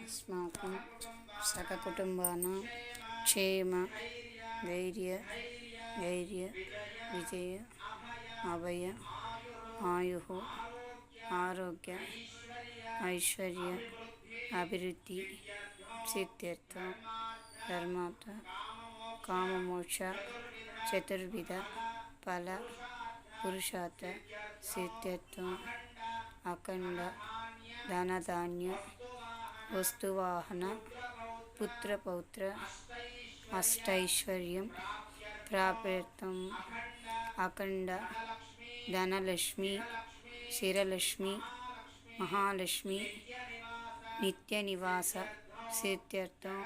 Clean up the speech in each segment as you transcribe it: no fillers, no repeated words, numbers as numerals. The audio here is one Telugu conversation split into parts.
अस्माकं सककुटुम्बानां क्षेम धैर्य विजय अभय आयुः आरोग्य ऐश्वर्य अभिवृद्धि सिद्ध्यर्थं धर्मार्थ काममोक्ष चतुर्विध फल पुरुषार्थ सिद्ध्यर्थं अखंड धनधान्य वस्तुवाहन पुत्र पौत्र अष्टैश्वर्यं प्राप्त्यर्थं अखंड धनलक्ष्मी शिरलक्ष्मी महालक्ष्मी नित्यनिवास सिद्ध्यर्थं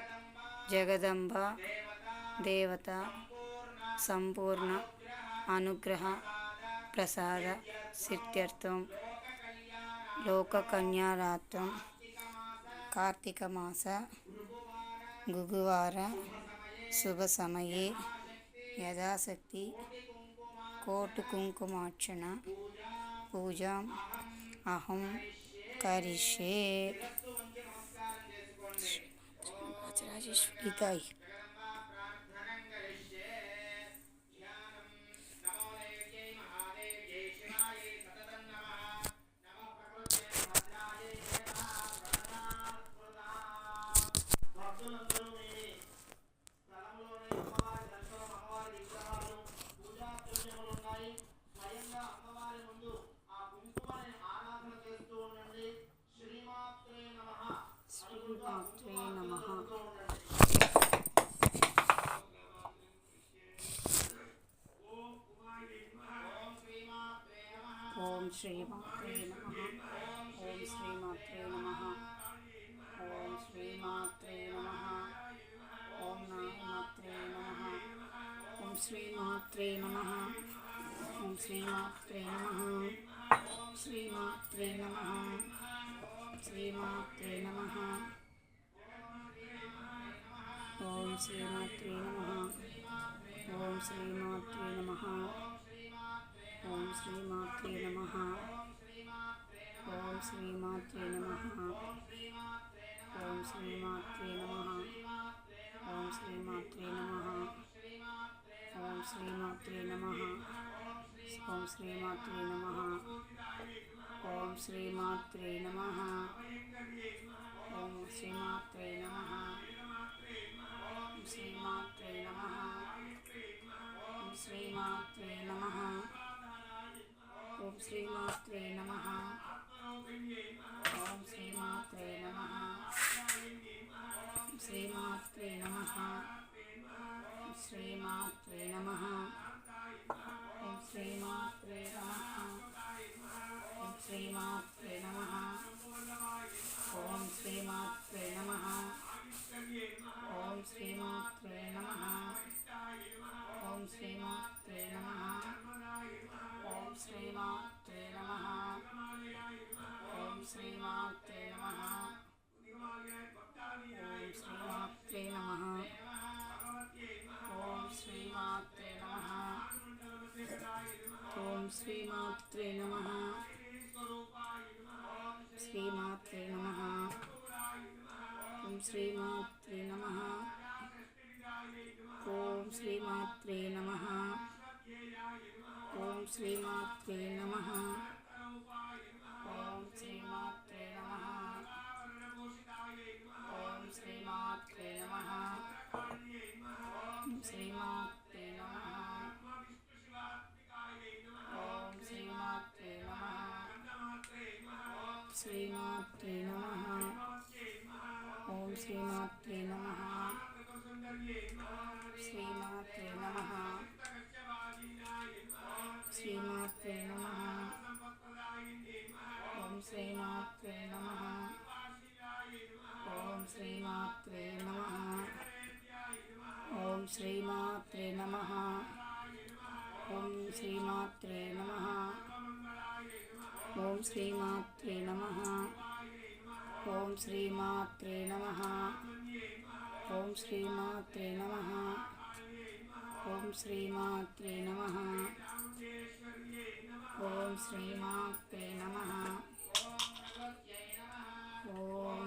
जगदम्बा देवता संपूर्ण अनुग्रह प्रसाद सिद्ध्यर्थं लोककल्याणार्थं कार्तिक मास गुरुवार शुभ समये यथाशक्ति कोटि कुंकुमार्चना पूजाम् अहं करिष्ये। राजराजेश्वरी శ్రీమాత్రే నమః. ఓం శ్రీమాత్రే నమః. ఓం శ్రీమాత్రే నమః. ఓం శ్రీమాత్రే నమః. ఓం నామాత్రే నమః. ఓం శ్రీమాత్రే నమః. ఓం శ్రీమాత్రే నమః. శ్రీమాత్రే నమః. శ్రీమాత్రే నమః. ఓం శ్రీమాత్రే నమః. ఓం శ్రీమాత్రే నమః. ఓం శ్రీమాత్రే నమః. ఓం శ్రీమాత్రే నమః. ఓం శ్రీమాత్రే నమః. ఓం శ్రీమాత్రే నమః. ఓం శ్రీమాత్రే నమః. ఓం శ్రీమాత్రే నమః. ఓం శ్రీమాత్రే నమః. ఓం శ్రీమాత్రే నమః. ఓం శ్రీమాత్రే నమః. ఓం శ్రీమాత్రే నమః. ఓం శ్రీమాత్రే నమః. ఓం శ్రీమాత్రే నమః. శ్రీమాత్రే నమః. శ్రీమాత్రే నమః. ఓం శ్రీమాత్రే నమః. ఓం శ్రీమాత్రే నమః. ఓం శ్రీమాత్రే నమః. ఓం శ్రీమాత్రే నమః. ఓం శ్రీమాత్రే నమః. ఓం శ్రీమాత్రే నమః. ఓం శ్రీమాత్రే నమః. ఓం శ్రీమాత్రే నమః. ఓం శ్రీమాత్రే నమః. ఓం శ్రీమాత్రే నమః. శ్రీమాత్రే నమః. ఓం శ్రీమాత్రే నమః. ఓం శ్రీమాత్రే నమః. ఓం శ్రీమాత్రే నమః. ఓం శ్రీమాత్రే నమః. ఓం శ్రీమాత్రే నమః. శ్రీమాత్రే నమః. ఓం శ్రీమాత్రే నమః. శ్రీమాత్రే నమః. ఓం శ్రీమాత్రే నమః. శ్రీమాత్రే నమః. శ్రీమాత్రే నమః. ఓం శ్రీమాత్రే నమః. ఓం శ్రీమాత్రే నమః. ఓం శ్రీమాత్రే నమః. ఓం శ్రీమాత్రే నమః. ఓం శ్రీమాత్రే నమః. ఓం శ్రీమాత్రే నమః. ఓం శ్రీమాత్రే నమః. ఓం శ్రీమాత్రే నమః. ఓం శ్రీమాత్రే నమః. ఓం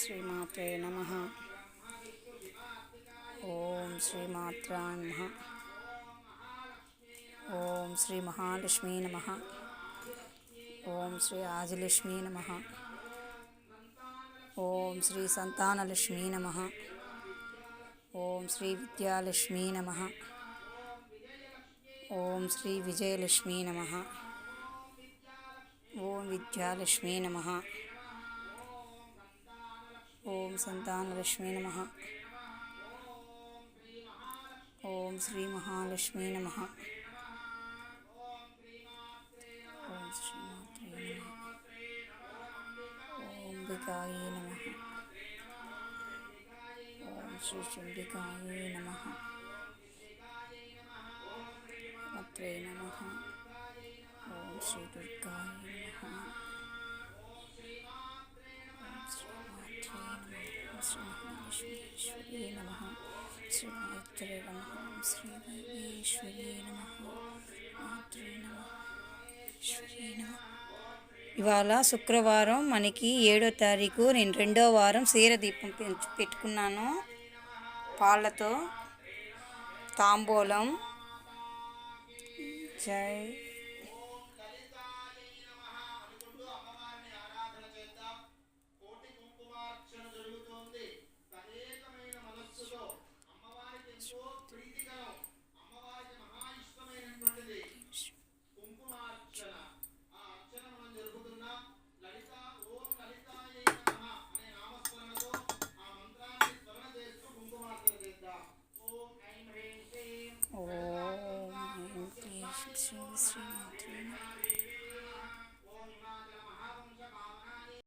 శ్రీమాత్రే నమః. ఓం శ్రీమాత్రాయ నమః. ఓం శ్రీ మహాలక్ష్మీ నమః. ఓం శ్రీ ఆదిలక్ష్మీ నమః. ఓం శ్రీ సంతానలక్ష్మీ నమః. ఓం శ్రీ విద్యాలక్ష్మీ నమః. ఓం శ్రీ విజయలక్ష్మీ నమః. ఓం విద్యాలక్ష్మీ నమః. ఓం సంతానలక్ష్మీ నమః. ఓం శ్రీ మహాలక్ష్మీ నమః. ఓం శ్రీమాత్రే నమః. ఓం అంబికాయే నమః. ఓం శ్రీ చండికాయే నమః. మాత్రే నమః. ఓం శ్రీ దుర్గాయే నమః. ఓం శ్రీ మాత్రే నమః. శ్రీ మహాలక్ష్మీశ్వరీ నమః. శ్రీ మాత్రే నమః. శ్రీ వైశ్వరీ నమః. మాత్రే నమః. ఈశ్వరీ నమః. ఇవాళ శుక్రవారం, మనకి 7వ తారీఖు. నేను 2వ వారం దీపం పెట్టుకున్నాను. పాలతో తాంబూలం. జై